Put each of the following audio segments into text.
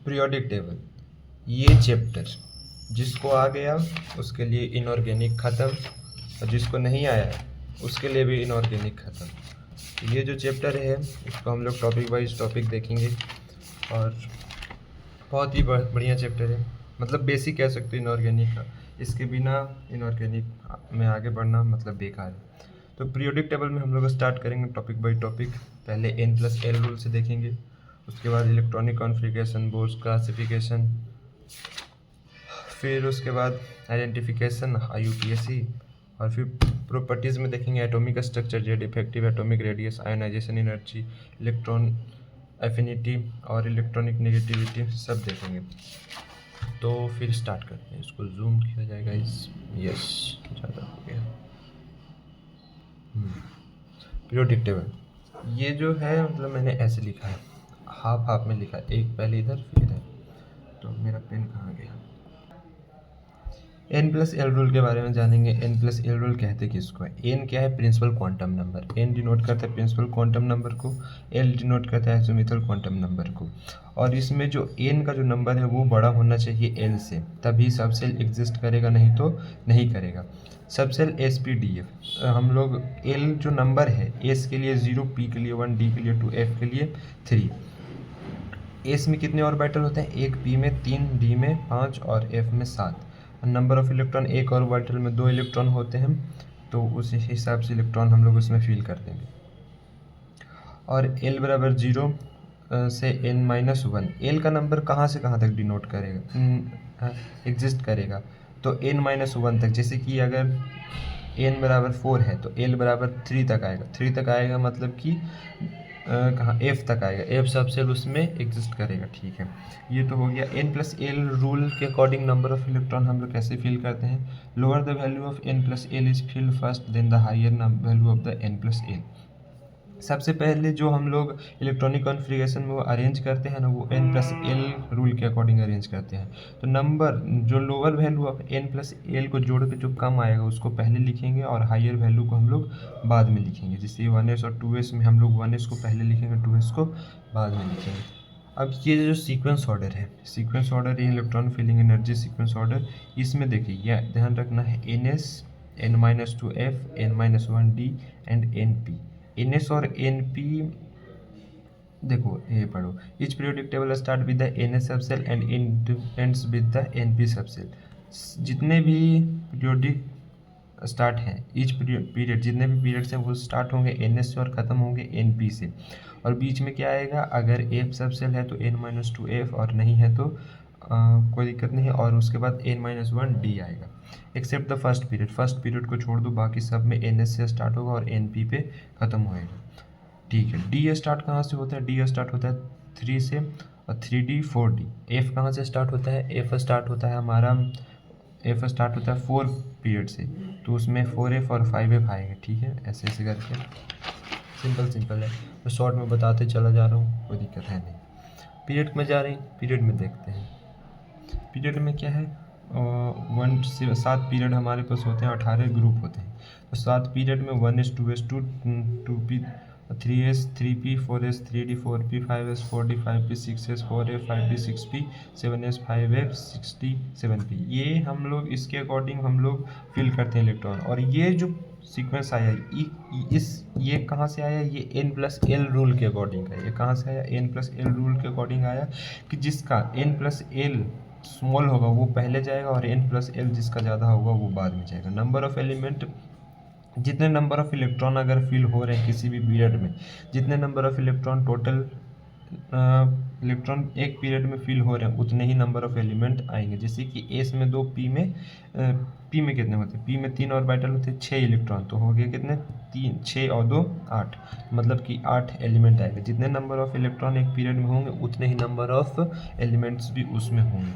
Periodic table, ये chapter जिसको आ गया उसके लिए इनऑर्गेनिक ख़त्म, और जिसको नहीं आया उसके लिए भी इनऑर्गेनिक ख़त्म। ये जो चैप्टर है इसको हम लोग टॉपिक वाइज टॉपिक देखेंगे, और बहुत ही बढ़िया चैप्टर है, मतलब बेसिक कह सकते हो इनऑर्गेनिक का। इसके बिना इनऑर्गेनिक में आगे बढ़ना मतलब बेकार है। तो पीरियोडिक टेबल में हम लोग स्टार्ट करेंगे टॉपिक बाई टॉपिक। पहले N+L रूल से देखेंगे, उसके बाद इलेक्ट्रॉनिक कॉन्फ़िगरेशन, बोर्स क्लासिफिकेशन, फिर उसके बाद आइडेंटिफिकेशन IUPAC, और फिर प्रॉपर्टीज़ में देखेंगे atomic structure, Z effective atomic radius, ionization energy, electron affinity और इलेक्ट्रॉनिक नेगेटिविटी सब देखेंगे। तो फिर स्टार्ट करते हैं। इसको जूम किया जाएगा यस, ज़्यादा हो गया। पीरियोडिक टेबल ये जो है मतलब मैंने ऐसे लिखा है, हाफ हाफ में लिखा है, एक पहले इधर फिर इधर। तो मेरा पेन कहाँ गया? N+L रूल के बारे में जानेंगे। N+L रूल कहते किसको है? N क्या है? Principal quantum number. N denote करता है प्रिंसिपल क्वांटम नंबर को, L डिनोट करता है एजिमुथल क्वांटम नंबर को। और इसमें जो N का जो नंबर है वो बड़ा होना चाहिए L से, तभी सब सेल एग्जिस्ट करेगा, नहीं तो नहीं करेगा। सब सेल SPDF हम लोग L जो नंबर है, S के लिए 0, P के लिए 1, D के लिए 2, F के लिए 3। S में कितने ऑर्बिटल होते हैं? एक P में 3, D में 5 और F में 7। नंबर ऑफ इलेक्ट्रॉन एक ऑर्बिटल में 2 इलेक्ट्रॉन होते हैं, तो उस हिसाब से इलेक्ट्रॉन हम लोग उसमें फिल कर देंगे। और L बराबर 0 से N-1। L का नंबर कहाँ से कहाँ तक डिनोट करेगा, एग्जिस्ट करेगा? तो N-1 तक। जैसे कि अगर N बराबर 4 है तो L बराबर 3 तक आएगा। 3 तक आएगा मतलब कि कहाँ F तक आएगा, F सब सेल उसमें एग्जिस्ट करेगा। ठीक है, ये तो हो गया। N+L रूल के अकॉर्डिंग नंबर ऑफ इलेक्ट्रॉन हम लोग कैसे फिल करते हैं? Lower the value of N+L is filled first then the higher value of the N+L। सबसे पहले जो हम लोग इलेक्ट्रॉनिक कॉन्फ़िगरेशन में वो अरेंज करते हैं ना, वो N+L रूल के अकॉर्डिंग अरेंज करते हैं। तो नंबर जो लोअर वैल्यू ऑफ N+L को जोड़ के जो कम आएगा उसको पहले लिखेंगे, और हायर वैल्यू को हम लोग बाद में लिखेंगे। जैसे 1s और 2s में हम लोग 1s को पहले लिखेंगे, 2s को बाद में लिखेंगे। अब ये जो सीक्वेंस ऑर्डर है, सीक्वेंस ऑर्डर ये electron filling energy sequence order, इसमें देखिए यह ध्यान रखना है NS, N-2F, N-1D and NP। NS और NP देखो ये पढ़ो। Each periodic table start with the NS sub shell and ends with the NP sub shell. जितने भी पीरियोडिक स्टार्ट हैं, ईच पीरियड जितने भी पीरियड्स हैं वो स्टार्ट होंगे NS से और ख़त्म होंगे NP से। और बीच में क्या आएगा? अगर F सब सेल है तो N-2F, और नहीं है तो कोई दिक्कत नहीं है, और उसके बाद N-1D आएगा। Except the first period, first period को छोड़ दो, बाकी सब में NS से स्टार्ट होगा और NP पे ख़त्म होएगा। ठीक है, D स्टार्ट कहाँ से होता है? D स्टार्ट होता है 3 से, और 3D 4D। F कहाँ से स्टार्ट होता है? F स्टार्ट होता है हमारा, F स्टार्ट होता है 4 पीरियड से, तो उसमें 4F और 5F आएंगे। ठीक है, ऐसे ऐसे करके सिंपल है, मैं शॉर्ट में बताते चला जा रहा हूँ, कोई दिक्कत है नहीं। पीरियड में जा रहे हैं, पीरियड में देखते हैं। पीरियड में क्या है? 1 से 7 पीरियड हमारे पास होते हैं, 18 ग्रुप होते हैं। तो 7 पीरियड में 1S 2S 2P 3S 3P 4S 3D 4P 5S 4D 5P 6S 4F 5D 6P 7S 5F 6D 7P। ये हम लोग इसके अकॉर्डिंग हम लोग फिल करते हैं इलेक्ट्रॉन। और ये जो सीक्वेंस आया ये कहाँ से आया? ये N+L रूल के अकॉर्डिंग है। ये कहाँ से आया? N+L रूल के अकॉर्डिंग आया, कि जिसका N+L स्मॉल होगा वो पहले जाएगा, और N+L जिसका ज़्यादा होगा वो बाद में जाएगा। नंबर ऑफ एलिमेंट, जितने नंबर ऑफ इलेक्ट्रॉन अगर फिल हो रहे हैं किसी भी पीरियड में, जितने number of electron total electron एक पीरियड में फिल हो रहे हैं, उतने ही नंबर ऑफ एलिमेंट आएंगे। जैसे कि S में 2, P में कितने होते हैं? P में 3 ऑर्बिटल होते हैं, 6 इलेक्ट्रॉन, तो हो गए कितने? 3, 6 और 2 8, मतलब कि 8 एलिमेंट आएंगे। जितने नंबर ऑफ इलेक्ट्रॉन एक पीरियड में होंगे उतने ही नंबर ऑफ एलिमेंट्स भी उसमें होंगे।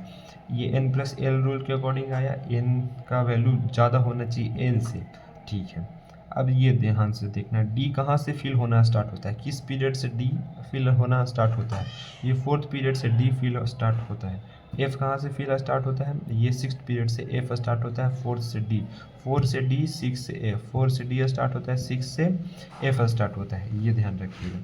ये N+L रूल के अकॉर्डिंग आया। N का वैल्यू ज़्यादा होना चाहिए L से। ठीक है, अब ये ध्यान से देखना, D कहाँ से फिल होना स्टार्ट होता है? किस पीरियड से D फिल होना स्टार्ट होता है? ये 4th पीरियड से D फिल स्टार्ट होता है। F कहाँ से फिल स्टार्ट होता है? ये 6th पीरियड से F स्टार्ट होता है, 4th से D, 4 से D, 6 से F, 4 से D स्टार्ट होता है, 6 से F स्टार्ट होता है। ये ध्यान रखिएगा।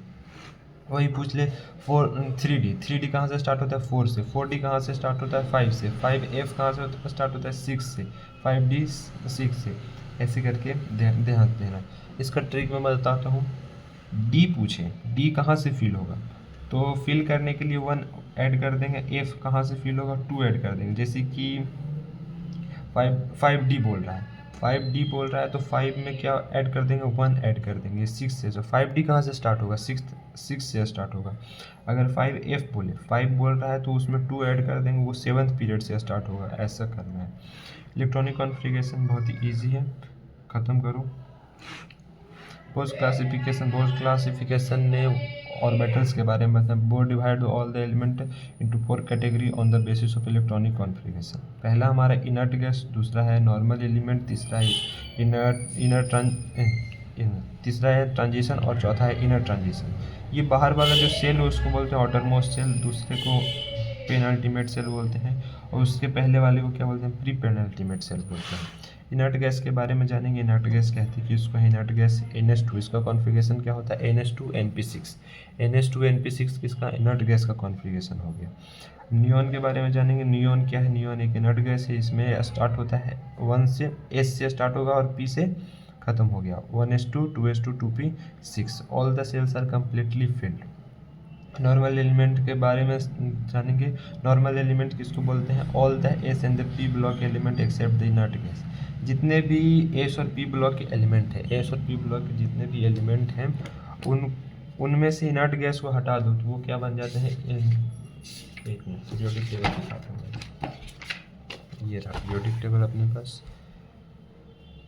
वही पूछ ले 3D कहाँ से स्टार्ट होता है 4 से, 4D कहाँ से स्टार्ट होता है 5 से, 5F कहाँ से स्टार्ट होता है 6 से, 5D 6 से, ऐसे करके ध्यान देना। इसका ट्रिक मैं बताता हूँ। डी पूछे, डी कहाँ से फिल होगा, तो फिल करने के लिए 1 ऐड कर देंगे, एफ कहाँ से फिल होगा 2 ऐड कर देंगे। जैसे कि 5D बोल रहा है, 5D बोल रहा है तो 5 में क्या ऐड कर देंगे 1 ऐड कर देंगे 6 से। तो 5D कहाँ से स्टार्ट होगा 6 से स्टार्ट होगा। अगर 5F बोले, 5 बोल रहा है तो उसमें 2 ऐड कर देंगे, वो 7th पीरियड से स्टार्ट होगा। ऐसा करना है। इलेक्ट्रॉनिक कॉन्फ़िगरेशन बहुत ही ईजी है, ख़त्म करो। पोस्ट क्लासिफिकेशन ने ऑर्बिटल्स के बारे में बताया। Board divide all the element into 4 category on the basis of electronic configuration. पहला हमारा इनर्ट गैस, दूसरा है नॉर्मल एलिमेंट, तीसरा है ट्रांजिशन और चौथा है इनर ट्रांजिशन। ये बाहर वाला जो सेल है उसको बोलते हैं आउटरमोस्ट सेल, दूसरे को पेनल्टीमेट सेल बोलते हैं, और उसके पहले वाले को क्या बोलते हैं प्री पेनल्टीमेट सेल बोलते हैं। इनर्ट गैस के बारे में जानेंगे। इनर्ट गैस कहते हैं कि इसको इनर्ट गैस NH2, इसका कॉन्फ़िगरेशन क्या होता है NH2NP6। NH2NP6 किसका इनर्ट गैस का कॉन्फ़िगरेशन हो गया। नियॉन के बारे में जानेंगे। नियॉन क्या है, नियॉन एक इनर्ट गैस है, इसमें स्टार्ट होता है 1 से, S से स्टार्ट होगा और P से खत्म हो गया। 1s2 2s2 2p6 all the shells are completely filled. Normal element के बारे में जानेंगे। नॉर्मल एलिमेंट किसको बोलते हैं, all the s and the p block element except the inert gas. जितने भी एस और पी ब्लॉक के एलिमेंट है, एस और पी ब्लॉक के जितने भी एलिमेंट हैं उनमें से इनर्ट गैस को हटा दो तो वो क्या बन जाते हैं। एक मिनट, पीरियोडिक टेबल दिखाता हूँ। ये रहा पीरियोडिक टेबल अपने पास।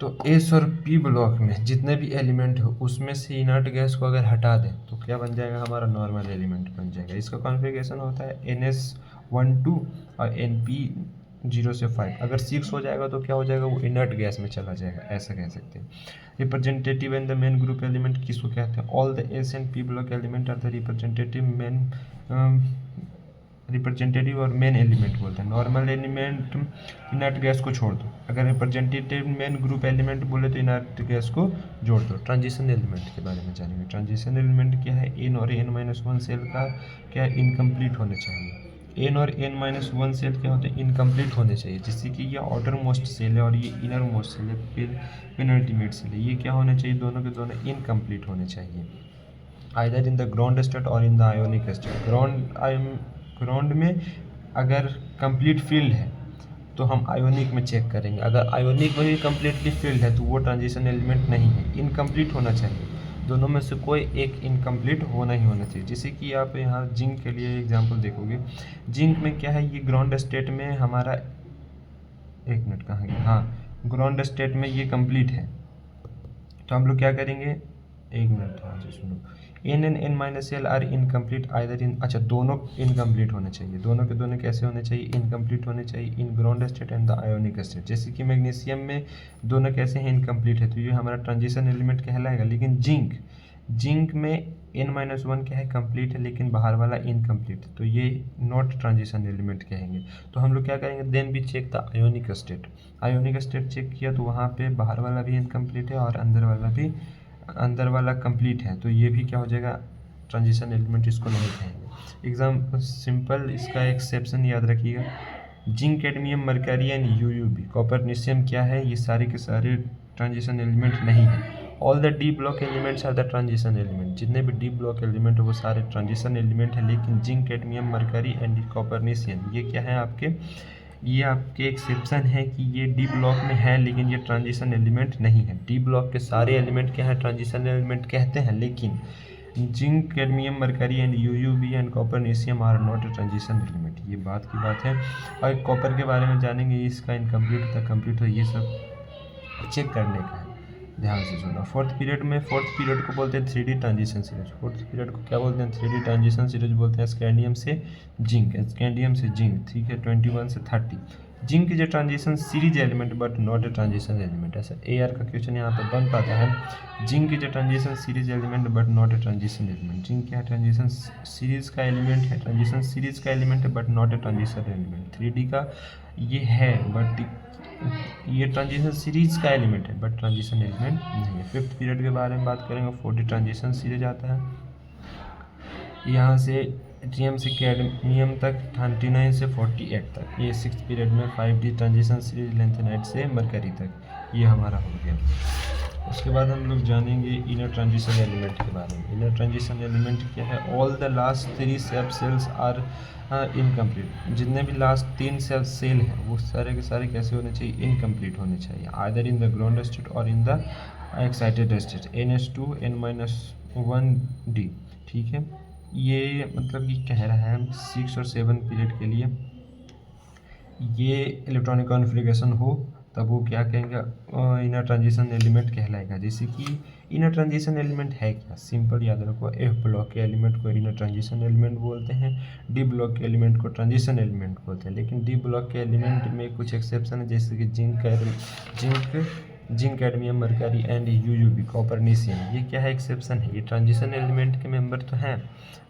तो एस और पी ब्लॉक में जितने भी एलिमेंट हो उसमें से इनर्ट गैस को अगर हटा दें तो क्या बन जाएगा, हमारा नॉर्मल एलिमेंट बन जाएगा। इसका कॉन्फ़िगरेशन होता है NS12 और NP0 से 5। अगर 6 हो जाएगा तो क्या हो जाएगा, वो इनर्ट गैस में चला जाएगा, ऐसा कह सकते हैं। Representative and the main group element किसको कहते हैं, all the s and p block element are the representative और मेन एलिमेंट बोलते हैं। नॉर्मल एलिमेंट इनर्ट गैस को छोड़ दो, अगर रिप्रेजेंटेटिव मेन ग्रुप एलिमेंट बोले तो इनर्ट गैस को जोड़ दो। ट्रांजिशन एलिमेंट के बारे में जानेंगे। ट्रांजिशन एलिमेंट क्या है, n और n-1 सेल का क्या इनकम्प्लीट होने चाहिए। n और n-1 सेल क्या होते हैं, इनकम्प्लीट होने चाहिए। जिससे कि ये आउटर मोस्ट सेल है और ये इनर मोस्ट सेल है, फिर पेनल्टीमेट सेल है, ये क्या होने चाहिए, दोनों के दोनों इनकम्प्लीट होने चाहिए। Either in the ground state और in the ionic state. Ground में अगर कंप्लीट फील्ड है तो हम आयोनिक में चेक करेंगे। अगर आयोनिक में भी कम्प्लीटली फील्ड है तो वो ट्रांजिशन एलिमेंट नहीं है, इनकम्प्लीट होना चाहिए। दोनों में से कोई एक इनकम्प्लीट होना ही होना चाहिए। जैसे कि आप यहाँ जिंक के लिए एग्जांपल देखोगे। जिंक में क्या है, ये ग्राउंड स्टेट में हमारा, एक मिनट कहाँ गया, हाँ ग्राउंड स्टेट में ये कंप्लीट है तो हम लोग क्या करेंगे, एक मिनट हाँ जी सुनो। n and n-l are incomplete either in, अच्छा दोनों इनकम्प्लीट होने चाहिए। दोनों के दोनों कैसे होने चाहिए, इनकम्प्लीट होने चाहिए in ground state and the ionic state. जैसे कि मैग्नीशियम में दोनों कैसे हैं, इनकम्प्लीट है तो ये हमारा ट्रांजिशन एलिमेंट कहलाएगा। लेकिन जिंक में n-1 क्या है, कंप्लीट है, लेकिन बाहर वाला इनकम्प्लीट, तो ये नॉट ट्रांजिशन एलिमेंट कहेंगे। तो हम लोग क्या करेंगे, देन भी check the ionic state. Ionic state check किया तो वहाँ पे बाहर वाला भी इनकम्प्लीट है और अंदर वाला कंप्लीट है, तो ये भी क्या हो जाएगा, ट्रांजिशन एलिमेंट इसको नहीं कहेंगे। एग्जाम सिंपल, इसका एक्सेप्शन याद रखिएगा। जिंक, कैडमियम, मरकरी एंड यूयूबी, कॉपरनिशियम क्या है, ये सारे के सारे ट्रांजिशन एलिमेंट नहीं है। All the d block elements are the transition element. जितने भी डी ब्लॉक एलिमेंट है वो सारे ट्रांजिशन एलिमेंट है। लेकिन जिंक, कैडमियम, मरकरी एंड कॉपरनिशियम ये क्या है आपके, ये आपके एक्सेप्शन है कि ये डी ब्लॉक में है लेकिन ये ट्रांजिशन एलिमेंट नहीं है। डी ब्लॉक के सारे एलिमेंट क्या है, ट्रांजिशन एलिमेंट कहते हैं, लेकिन zinc, cadmium, mercury and U U B and copernicium are not a transition element. ये बात की बात है। और कॉपर के बारे में जानेंगे, इसका इनकम्प्लीट था, कंप्लीट हो, ये सब चेक करने का है, ध्यान से सुना। फोर्थ पीरियड को बोलते हैं 3D transition series. Fourth period को क्या बोलते हैं, 3D ट्रांजिशन सीरीज बोलते हैं। स्कैंडियम से जिंक, ठीक है, 21 से 30। Zinc is a transition series element but not a transition element. ऐसा AR का क्वेश्चन यहाँ पर बन पाता है। Zinc is a transition series element but not a transition element. Zinc क्या है, ट्रांजिशन सीरीज का एलिमेंट है, ट्रांजिशन सीरीज का एलिमेंट है but not a transition element. 3D का ये है बट ये ट्रांजिशन सीरीज का एलिमेंट है बट ट्रांजिशन एलिमेंट नहीं है। फिफ्थ पीरियड के बारे में बात करेंगे। 4D ट्रांजिशन सीरीज आता है। यहाँ से TMC कैडमियम तक 39 से 48 तक, ये 6 पीरियड में 5D ट्रांजिशन सीरीज लेंथेनाइट से मरकरी तक ये हमारा हो गया। उसके बाद हम लोग जानेंगे इनर ट्रांजिशन एलिमेंट के बारे में। इनर ट्रांजिशन एलिमेंट क्या है? ऑल द लास्ट 3 सब सेल्स आर इनकम्प्लीट। जितने भी लास्ट 3 सेल हैं वो सारे के सारे कैसे होने चाहिए? इनकम्प्लीट होने चाहिए, either in the ground state और in the excited state. NH2 N-1D, ठीक है। ये मतलब कि कह रहा है 6 और 7 पीरियड के लिए ये इलेक्ट्रॉनिक कॉन्फ़िगरेशन हो तब वो क्या कहेंगे? इनर ट्रांजिशन एलिमेंट कहलाएगा। जैसे कि इनर ट्रांजिशन एलिमेंट है क्या? सिंपल याद रखो, F ब्लॉक के एलिमेंट को इनर ट्रांजिशन एलिमेंट बोलते हैं, D ब्लॉक के एलिमेंट को ट्रांजिशन एलिमेंट बोलते हैं। लेकिन D ब्लॉक के एलिमेंट में कुछ एक्सेप्शन है, जैसे कि zinc cadmium mercury and UUB कॉपरनीशियम। ये क्या है? एक्सेप्शन है। ये ट्रांजिशन एलिमेंट के मेंबर तो हैं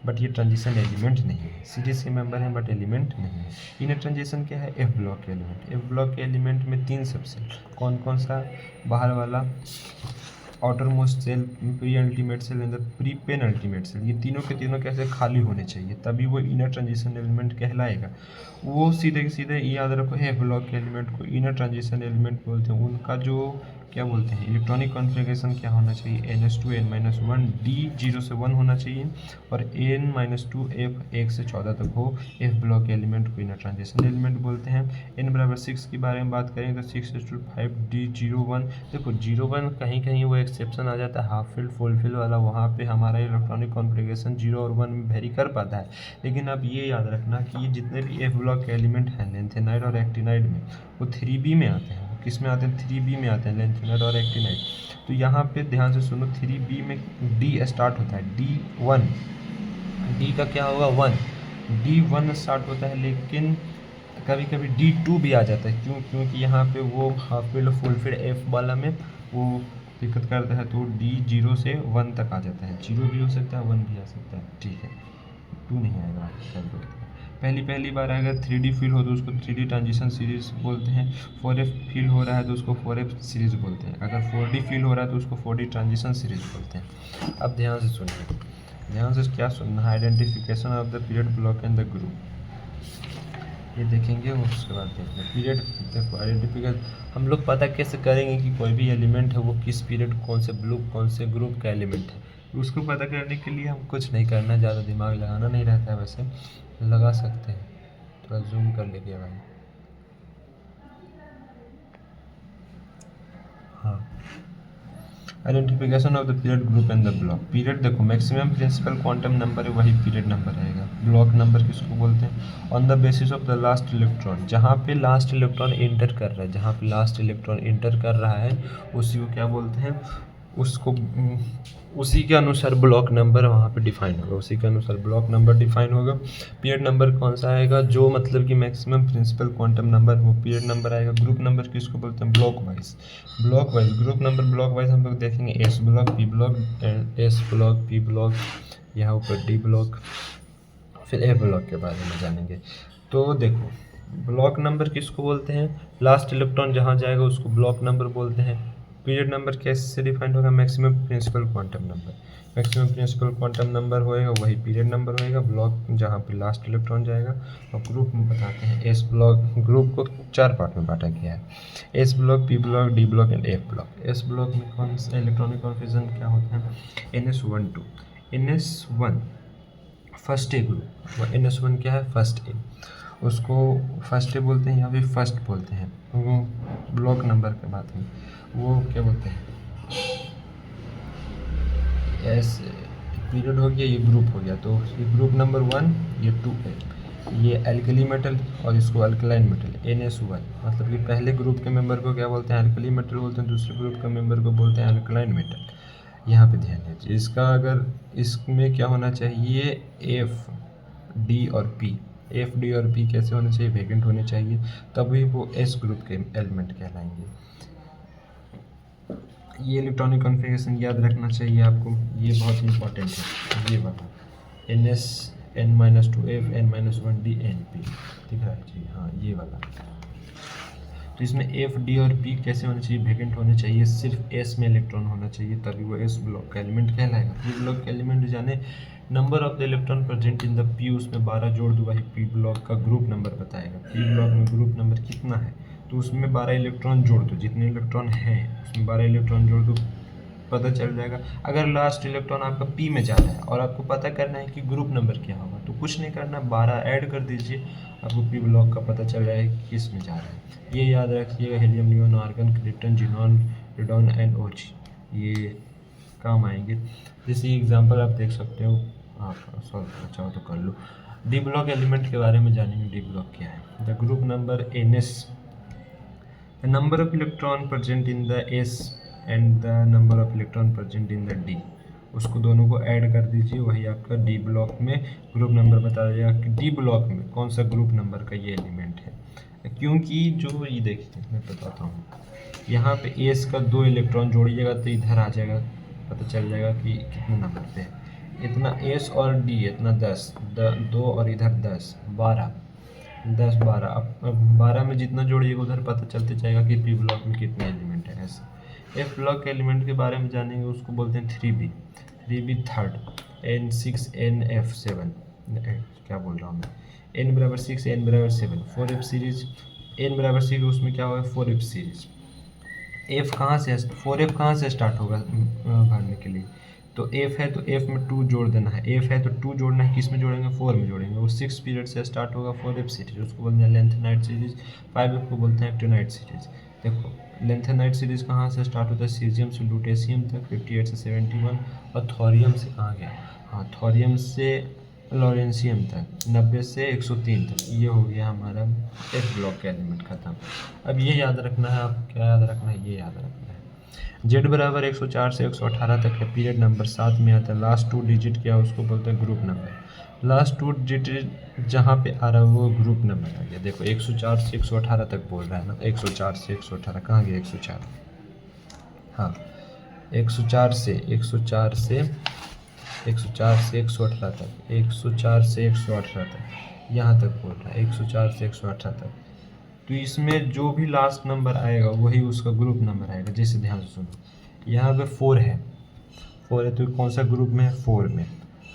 बट ये ट्रांजिशन एलिमेंट नहीं है। सीरीज के मेंबर हैं बट एलिमेंट नहीं है। इनर ट्रांजिशन क्या है? F ब्लॉक के एलिमेंट। F ब्लॉक के एलिमेंट में 3 सबसेल, कौन कौन सा? बाहर वाला outermost shell, pre ultimate shell and pre penultimate shell. ये तीनों के तीनों कैसे? खाली होने चाहिए, तभी वो इनर ट्रांजिशन एलिमेंट कहलाएगा। वो सीधे के सीधे याद रखो, F ब्लॉक के एलिमेंट को इनर ट्रांजिशन एलिमेंट बोलते हैं। उनका जो क्या बोलते हैं इलेक्ट्रॉनिक कॉन्फ़िगरेशन क्या होना चाहिए? NH2 N-1 D 0 से 1 होना चाहिए और N-2 F 1 से 14 तक हो। F ब्लॉक के एलिमेंट को इनर ट्रांजिशन एलिमेंट बोलते हैं। N बराबर 6 के बारे में बात करें तो 6:5 D 0-1। देखो 0-1 कहीं कहीं वो एक्सेप्शन आ जाता है, हाफ फील्ड फुल फील्ड वाला, वहाँ पे हमारा इलेक्ट्रॉनिक कॉन्फ़िगरेशन 0 और 1 में वेरी कर पाता है। लेकिन अब ये याद रखना कि ये जितने भी F ब्लॉक के एलिमेंट हैं लेंथेनाइड और एक्टिनाइड में, वो 3B में आते हैं। किस में आते हैं? 3B में आते हैं, लेंथेनाइड और एक्टिनाइड। तो यहाँ पे ध्यान से सुनो, 3B में D स्टार्ट होता है, D1, D का क्या होगा? 1, D1 स्टार्ट होता है, लेकिन कभी कभी D2 भी आ जाता है। क्यों? क्योंकि यहाँ पे वो half field full field F वाला में वो दिक्कत करता है, तो D 0 से 1 तक आ जाता है। 0 भी हो सकता है, 1 भी आ सकता है, ठीक है। 2 नहीं आएगा, पहली बार अगर 3D फील हो तो उसको 3D ट्रांजिशन सीरीज बोलते हैं। 4F फील हो रहा है तो उसको 4F सीरीज बोलते हैं। अगर 4D फील हो रहा है तो उसको 4D ट्रांजिशन सीरीज बोलते हैं। अब ध्यान से सुनिए, ध्यान से क्या सुनना है? Identification of the period block and the group, ये देखेंगे। उसके बाद देखेंगे पीरियड। देखो आइडेंटिफिकेशन हम लोग पता कैसे करेंगे कि कोई भी एलिमेंट है वो किस पीरियड, कौन से ब्लॉक, कौन से ग्रुप का एलिमेंट है। उसको पता करने के लिए हम कुछ नहीं करना, ज़्यादा दिमाग लगाना नहीं रहता है, वैसे लगा सकते हैं। थोड़ा जूम कर लीजिए भाई। हाँ, identification of the period group and the block. Period देखो, मैक्सिमम प्रिंसिपल क्वांटम नंबर है वही पीरियड नंबर रहेगा। ब्लॉक नंबर किसको बोलते हैं? On the basis of the last electron, जहाँ पे लास्ट इलेक्ट्रॉन इंटर कर रहा है, जहाँ पे लास्ट इलेक्ट्रॉन इंटर कर रहा है उसी को क्या बोलते हैं? उसको उसी के अनुसार ब्लॉक नंबर वहाँ पे डिफाइन होगा, उसी के अनुसार ब्लॉक नंबर डिफाइन होगा। पीरियड नंबर कौन सा आएगा? जो मतलब कि मैक्सिमम प्रिंसिपल क्वांटम नंबर वो पीरियड नंबर आएगा। ग्रुप नंबर किसको बोलते हैं? Block wise. Block wise group number, block wise हम लोग देखेंगे S block, P block and S block, P block, यहाँ ऊपर D ब्लॉक, फिर A ब्लॉक के बारे में जानेंगे। तो देखो ब्लॉक नंबर किसको बोलते हैं? लास्ट इलेक्ट्रॉन जहाँ जाएगा उसको ब्लॉक नंबर बोलते हैं। पीरियड नंबर कैसे डिफाइंड होगा? Maximum principal quantum number. Maximum principal quantum number होएगा वही पीरियड नंबर होएगा। ब्लॉक जहाँ पे लास्ट इलेक्ट्रॉन जाएगा। और ग्रुप में बताते हैं एस ब्लॉक। ग्रुप को 4 पार्ट में बांटा गया है, S block, P block, D block and F block. S block में कौन सा इलेक्ट्रॉनिक कॉन्फिगरेशन क्या होता है? NS1 2, NS1 first A group. NS1 क्या है? फर्स्ट ए, उसको फर्स्ट ए बोलते हैं या फिर फर्स्ट बोलते हैं। वो ब्लॉक नंबर के बात में वो क्या बोलते हैं? एस पीरियड हो गया, ये ग्रुप हो गया, तो ये ग्रुप नंबर 1, ये 2 है, ये एल्कली मेटल और इसको अल्कलाइन मेटल NS1। मतलब कि पहले ग्रुप के मेंबर को क्या बोलते हैं? एल्कली मेटल बोलते हैं, दूसरे ग्रुप के मेंबर को बोलते हैं अल्कलाइन मेटल। यहाँ पे ध्यान दीजिए, इसका अगर इसमें क्या होना चाहिए? F D और P। F D और P कैसे होने चाहिए? वेकेंट होने चाहिए, तभी वो S ग्रुप के एलिमेंट कहलाएंगे। ये इलेक्ट्रॉनिक कॉन्फ़िगरेशन याद रखना चाहिए आपको, ये बहुत इंपॉर्टेंट है। ये वाला NS N-2F N-1D NP दिख रहा है जी? हाँ, ये वाला। तो इसमें F D और P कैसे होने चाहिए? वेकेंट होने चाहिए, सिर्फ S में इलेक्ट्रॉन होना चाहिए, तभी वो S ब्लॉक का एलिमेंट कहलाएगा। P ब्लॉक का एलिमेंट जाने number of the electron present in the P, उसमें 12 जोड़ दो, वही पी ब्लॉक का ग्रुप नंबर बताएगा। पी ब्लॉक में ग्रुप नंबर कितना है, तो उसमें 12 इलेक्ट्रॉन जोड़ दो, जितने इलेक्ट्रॉन हैं उसमें 12 इलेक्ट्रॉन जोड़ दो, पता चल जाएगा। अगर लास्ट इलेक्ट्रॉन आपका पी में जा रहा है और आपको पता करना है कि ग्रुप नंबर क्या होगा, तो कुछ नहीं करना, 12 ऐड कर दीजिए, आपको पी ब्लॉक का पता चल जाएगा कि किस में जा रहा है। ये याद रखिएगा, helium, neon, argon, krypton, xenon, radon and O G, ये काम आएंगे। जैसे एग्जांपल आप देख सकते हो, आप सॉल्व करना चाहो तो कर लो। डी ब्लॉक एलिमेंट के बारे में जानेंगे। डी ब्लॉक क्या है? The group number NS, the number of electron present in the S and the number of electron present in the D, उसको दोनों को ऐड कर दीजिए, वही आपका डी ब्लॉक में ग्रुप नंबर बता देगा कि डी ब्लॉक में कौन सा ग्रुप नंबर का ये एलिमेंट है। क्योंकि जो ये देखिए मैं बताता हूँ, यहाँ पे एस का 2 इलेक्ट्रॉन जोड़िएगा तो इधर आ जाएगा, पता चल जाएगा कि कितने नंबर पे है। इतना एस और डी, इतना 10, 2 और इधर 10, 12, 10 12, अब 12 में जितना जोड़िएगा उधर पता चलते जाएगा कि पी ब्लॉक में कितने एलिमेंट है। ऐसे एफ ब्लॉक के एलिमेंट के बारे में जानेंगे, उसको बोलते हैं 3B, 3B third, N6 NF7, क्या बोल रहा हूँ मैं, N बराबर 6 N बराबर 7, 4F सीरीज, N बराबर 6 उसमें क्या होगा 4F सीरीज। एफ कहाँ से, 4F कहाँ से स्टार्ट होगा भरने के लिए, तो एफ है तो एफ में 2 जोड़ देना है, एफ है तो 2 जोड़ना है, किस में जोड़ेंगे 4 में जोड़ेंगे। वो 6 पीरियड से स्टार्ट होगा 4F सीरीज, उसको बोलते हैं लेंथेनाइट सीरीज। 5F को बोलते हैं एक्टिनाइट सीरीज। देखो लेंथेनाइट सीरीज कहाँ से स्टार्ट होता है, सीजियम से लुटेशियम तक, 58 से 71, और थोरियम से कहाँ गया, हाँ थोरियम से लॉरेंशियम तक, 90 से 103 तक। ये हो गया हमारा एफ ब्लॉक का एलिमेंट खत्म। अब ये याद रखना है, आप क्या याद रखना है, ये याद रखना है। जेड बराबर 104 से 118 तक है, पीरियड नंबर 7 में आता है। लास्ट 2 डिजिट क्या, उसको बोलते हैं ग्रुप नंबर। लास्ट 2 डिजिट जहाँ पे आ रहा है वो ग्रुप नंबर आ गया। देखो 104 से 118 तक बोल रहा है ना, 104 से 118 कहाँ गया 104, हाँ 104 से 104 से 104 से 118 तक, 104 से 118 तक, यहाँ तक बोल रहा है 104 से 118 तक। तो इसमें जो भी लास्ट नंबर आएगा वही उसका ग्रुप नंबर आएगा। जैसे ध्यान से सुनो, यहाँ पे 4 है, 4 है तो कौन सा ग्रुप में है, 4 में।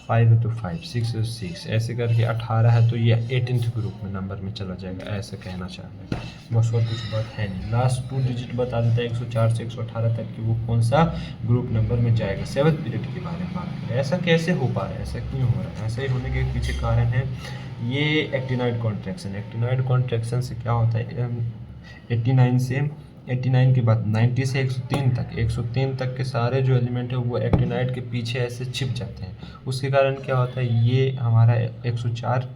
5 है तो 5, 6 है तो 6, ऐसे करके 18 है तो ये 18th ग्रुप में नंबर में चला जाएगा, ऐसे कहना चाह रहे हैं। बस और कुछ बात है नहीं। लास्ट 2 डिजिट बता देता है 104 से 118 तक कि वो कौन सा ग्रुप नंबर में जाएगा। 7th पीरियड के बारे में बात करें, ऐसा कैसे हो पा रहा है, ऐसा क्यों हो रहा है, ऐसा ही होने के पीछे कारण है ये एक्टिनाइड कॉन्ट्रैक्शन। एक्टिनाइड कॉन्ट्रैक्शन से क्या होता है, 89 के बाद 90 से 103 तक, 103 तक के सारे जो एलिमेंट है वो एक्टिनाइड के पीछे ऐसे छिप जाते हैं। उसके कारण क्या होता है, ये हमारा 104,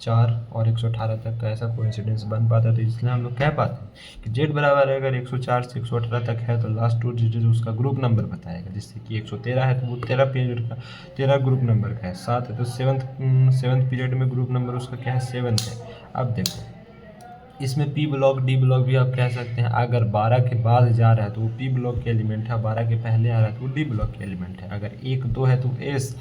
4 और 118 तक का ऐसा कोइंसिडेंस बन पाता है। तो इसलिए हम लोग कह पाते हैं कि जेड बराबर अगर 104 से 118 तक है तो लास्ट 2 डिजिट उसका ग्रुप नंबर बताएगा। जैसे कि 113 है तो वो 13 पीरियड का 13 ग्रुप नंबर का है। 7 है तो 7th पीरियड में ग्रुप नंबर उसका क्या है, 7th है। अब देखो इसमें पी ब्लॉक डी ब्लॉक भी आप कह सकते हैं। अगर 12 के बाद जा रहा है तो वो पी ब्लॉक के एलिमेंट है, 12 के पहले आ रहा है तो वो डी ब्लॉक के एलिमेंट है। अगर 1 2 है तो एस,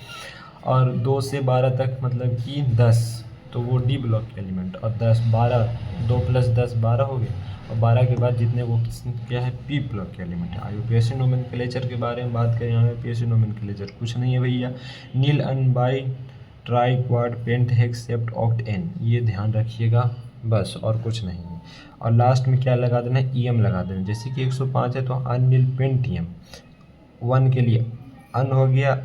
और 2 से 12 तक मतलब कि 10 तो वो डी ब्लॉक के एलिमेंट, और 10 12 2 + 10 12 हो गए, और 12 के बाद जितने वो क्या है पी ब्लॉक के एलिमेंट है। आईयूपीएसी नोमेनक्लेचर के बारे में बात करें, आईयूपीएसी नोमेनक्लेचर कुछ नहीं है भैया, nil un bi tri quad pent hex sept oct enn, ये ध्यान रखिएगा बस, और कुछ नहीं है। और लास्ट में क्या लगा देना है, ईएम लगा देना। जैसे कि 105 है तो अनिल पेंटियम, 1 के लिए अन हो गया,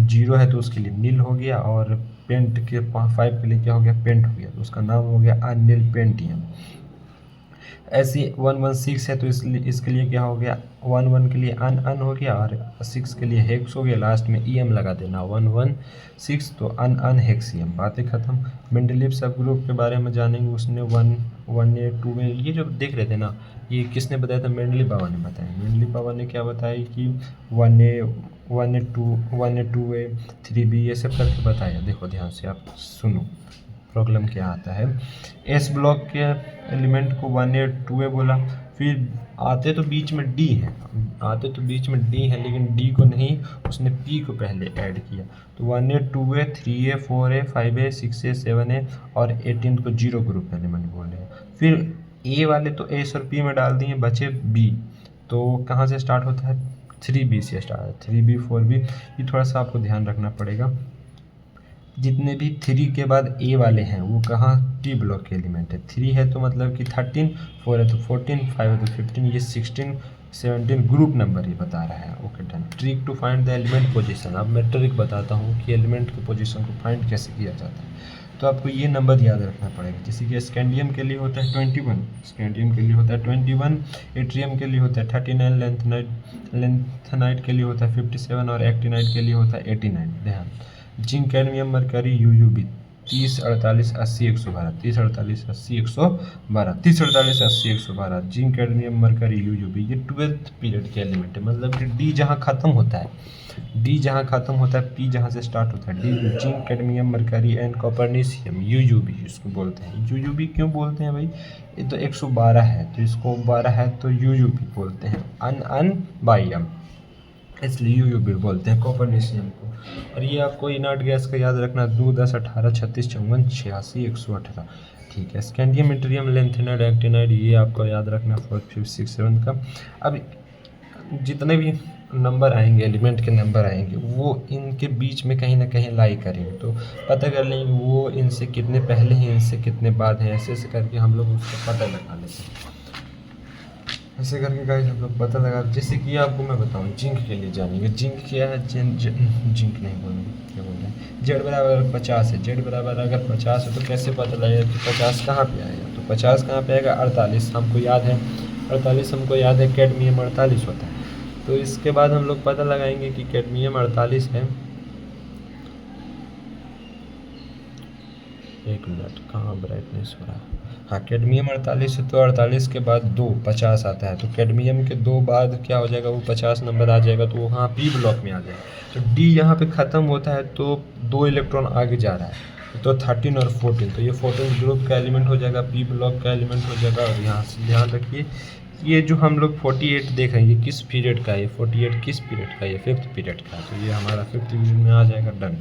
0 है तो उसके लिए नील हो गया, और पेंट के 5 के लिए क्या हो गया, पेंट हो गया, तो उसका नाम हो गया अनिल पेंटियम। ऐसे 116 है तो इसके लिए क्या हो गया, 11 के लिए अन हो गया, और 6 के लिए हेक्स हो गया, लास्ट में ईएम लगा देना 116 तो अन हेक्सियम, बातें खत्म। मेंडलीव सब ग्रुप के बारे में जानेंगे, उसने 1A 2A ये जो देख रहे थे ना, ये किसने बताया था, मेंडलीव बाबा ने बताया। मेंडलीव बाबा ने क्या बताया कि 1A 2A 3B ये सब करके बताया। देखो ध्यान से आप सुनो प्रॉब्लम क्या आता है। एस ब्लॉक के एलिमेंट को 1A 2A बोला, फिर आते तो बीच में डी है, लेकिन डी को नहीं, उसने पी को पहले ऐड किया, तो 1A 2A 3A 4A 5A 6A 7A और 18 को 0 ग्रुप एलिमेंट बोल रहे हैं। फिर ए वाले तो एस और पी में डाल दिए, बचे बी, तो कहाँ से स्टार्ट होता है, 3B से स्टार्ट है, 3B 4B, ये थोड़ा सा आपको ध्यान रखना पड़ेगा। जितने भी 3 के बाद ए वाले हैं वो कहाँ टी ब्लॉक के एलिमेंट है। 3 है तो मतलब कि 13, 4 है तो 14, 5 है तो 15, ये 16, 17 ग्रुप नंबर ये बता रहा है। Okay done. Trick to find the element position. अब मैं ट्रिक बताता हूँ कि एलिमेंट की पोजीशन को फाइंड कैसे किया जाता है। तो आपको ये नंबर याद रखना पड़ेगा। जैसे कि स्कैंडियम के लिए होता है 21, स्कैंडियम के लिए होता है 21, एट्रियम के लिए होता है 39, लेंथेनाइट के लिए होता है 57 और एक्टिनाइट के लिए होता है 89। ध्यान। Zinc, cadmium, mercury, U U B 30, 48, 80, 112, 30, 48, 80, 112, 30, 48, 80, 112, zinc, cadmium, mercury, यूयूबी ये 12th पीरियड के एलिमेंट है। मतलब कि डी जहाँ खत्म होता है, डी जहाँ खत्म होता है, पी जहाँ से स्टार्ट होता है, D zinc, cadmium, mercury and copernicium, U U B इसको बोलते हैं। यूयूबी क्यों बोलते हैं भाई, ये तो 112 है तो इसको 12 है तो यूयूबी बोलते हैं। अन बाइयम इसलिए यूयूबी बोलते हैं कॉपरनीशियम को। और ये आपको इनर्ट गैस का याद रखना 2, 10, 18, 36, 54, 86, 118। ठीक है। स्कैंडियम, इंट्रियम, लेंथेनाइट, एक्टिनाइट ये आपको याद रखना 4, 5, 6, 7 का। अब जितने भी नंबर आएंगे, एलिमेंट के नंबर आएंगे, वो इनके बीच में कहीं ना कहीं लाई करेंगे। तो पता कर लेंगे वो इनसे कितने पहले हैं, इनसे कितने बाद हैं। ऐसे ऐसे करके हम लोग उसका पता लगा लेते हैं। ऐसे करके गाइस हम लोग पता लगा। जैसे कि आपको मैं बताऊं, जिंक के लिए जानेंगे। जिंक क्या है, जिंक नहीं बोलेंगे, क्या बोल रहे हैं, जेड बराबर 50 है। जेड बराबर अगर 50 है तो कैसे पता लगेगा कि 50 कहाँ पे आएगा। तो 50 कहाँ पे आएगा, 48 हमको याद है, 48 हमको याद है, कैडमियम 48 होता है। तो इसके बाद हम लोग पता लगाएंगे कि कैडमियम 48 है। एक मिनट, कहाँ ब्राइटनेस हो रहा है। हाँ, कैडमियम 48 है तो 48 के बाद 2 50 आता है। तो कैडमियम के 2 बाद क्या हो जाएगा, वो 50 नंबर आ जाएगा। तो वो हाँ पी ब्लॉक में आ जाएगा। तो डी यहाँ पे ख़त्म होता है तो 2 इलेक्ट्रॉन आगे जा रहा है तो 13 और 14, तो ये 14 ग्रुप का एलिमेंट हो जाएगा, पी ब्लॉक का एलिमेंट हो जाएगा। और यहाँ से ध्यान रखिए, ये जो हम लोग 48 देख रहे हैं ये किस पीरियड का है, ये 48 किस पीरियड का है, ये 5th पीरियड का है। तो ये हमारा 5th डिवीजन में आ जाएगा। डन।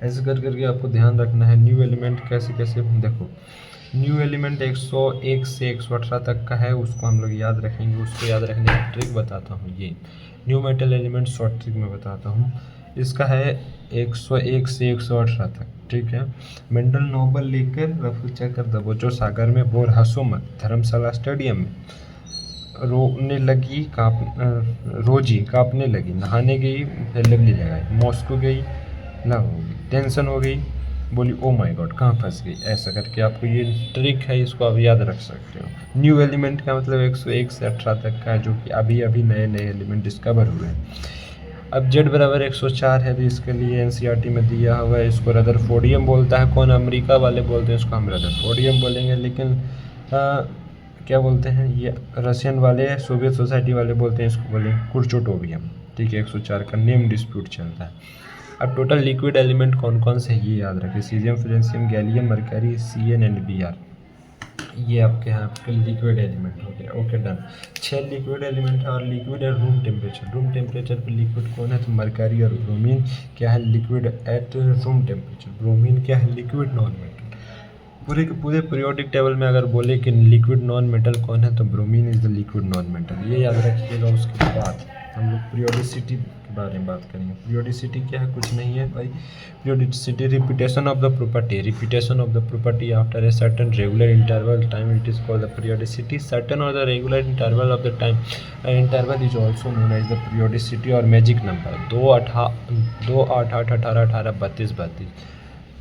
ऐसे कर करके आपको ध्यान रखना है। न्यू एलिमेंट कैसे कैसे देखो, न्यू एलिमेंट 101 से 118 तक का है, उसको हम लोग याद रखेंगे। उसको याद रखने की ट्रिक बताता हूँ। ये new metal element short trick में बताता हूँ। इसका है 101 से 118 तक। ठीक है। मेंडल नोबल लेकर रफू चक्कर दबोचो सागर में, बोर हंसो मत धर्मशाला स्टेडियम में, रोने लगी रोजी कांपने लगी, नहाने गई लवली लगाई, मॉस्को गई ना होगी, टेंशन हो गई, बोली ओ माय गॉड कहाँ फंस गई। ऐसा करके आपको ये ट्रिक है, इसको आप याद रख सकते हो। न्यू एलिमेंट का मतलब 101 से 18 तक का है, जो कि अभी अभी नए नए एलिमेंट डिस्कवर हुए हैं। अब जेड बराबर 104 है तो इसके लिए एनसीईआरटी में दिया हुआ है। इसको रदरफोर्डियम बोलता है। कौन, अमेरिका वाले बोलते हैं इसको, हम रदरफोर्डियम बोलेंगे। लेकिन क्या बोलते हैं ये रशियन वाले, सोवियत सोसाइटी वाले बोलते हैं इसको, बोलेंगे कुर्चोटोवियम। ठीक है। 104 का नेम डिस्प्यूट चलता है। अब टोटल लिक्विड एलिमेंट कौन कौन से ये याद रखें, caesium, francium, gallium, mercury, C N and B R. ये आपके यहाँ पे लिक्विड एलिमेंट हो गया। Okay done. 6 लिक्विड एलिमेंट है और लिक्विड है रूम टेम्परेचर। रूम टेम्परेचर पे लिक्विड कौन है, तो मरकरी और ब्रोमीन क्या है, liquid at room temperature. Bromine क्या है, लिक्विड नॉन मेटल। पूरे के पूरे पीरियोडिक टेबल में अगर बोले कि लिक्विड नॉन मेटल कौन है, तो bromine is the liquid non metal. ये याद रखिएगा। उसके बाद हम लोग पीरियोडिसिटी के बारे में बात करेंगे। पीरियोडिसिटी क्या है, कुछ नहीं है भाई। Periodicity repetition of the property, repetition of the property after a certain regular interval time, it is called the periodicity. Certain और the regular interval of the time interval is also known as the periodicity और magic number. 2, 8, 8, 18, 18, 32, 32।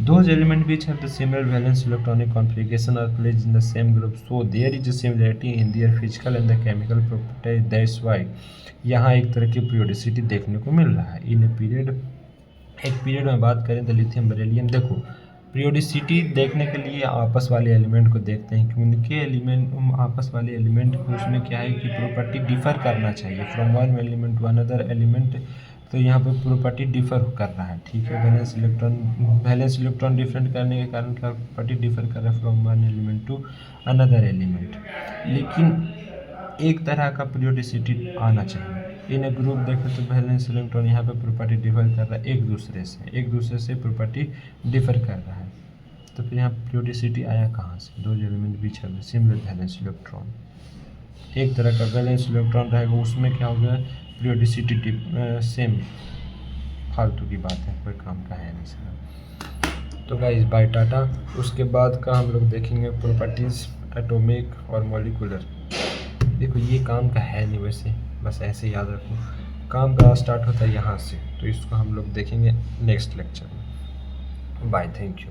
Those elements which have the similar valence electronic configuration are placed in the same group, so there is a similarity in their physical and the chemical properties. That's why यहाँ एक तरह की periodicity देखने को मिल रहा है। In period, एक period में बात करें तो लिथियम, बेरिलियम। देखो पीरियोडिसिटी देखने के लिए आपस वाले एलिमेंट को देखते हैं कि उनके एलिमेंट, आपस वाले एलिमेंट को उसमें क्या है कि प्रॉपर्टी डिफर करना चाहिए from one element to another element. तो यहाँ पे प्रॉपर्टी डिफर कर रहा है। ठीक है। वैलेंस इलेक्ट्रॉन डिफरेंट करने के कारण क्या प्रॉपर्टी डिफर कर रहा है from one element to another element. लेकिन एक तरह का पीरियोडिसिटी आना चाहिए। इन ग्रुप देखें तो वैलेंस इलेक्ट्रॉन यहाँ पे प्रॉपर्टी डिफर कर रहा है एक दूसरे से प्रॉपर्टी डिफर कर रहा है। तो फिर यहाँ पीरियोडिसिटी आया कहाँ से, दो एलिमेंट बीच है सिमिलर वैलेंस इलेक्ट्रॉन। एक तरह का वैलेंस इलेक्ट्रॉन रहेगा उसमें क्या होगा, पीरियोडिसिटी सेम फालतू की बात है, कोई काम का है नहीं सर। तो गाइस बाय टाटा। उसके बाद का हम लोग देखेंगे प्रॉपर्टीज़ एटॉमिक और मॉलिक्यूलर। देखो ये काम का है नहीं वैसे, बस ऐसे याद रखो, काम का स्टार्ट होता है यहाँ से, तो इसको हम लोग देखेंगे नेक्स्ट लेक्चर में। Bye, thank you.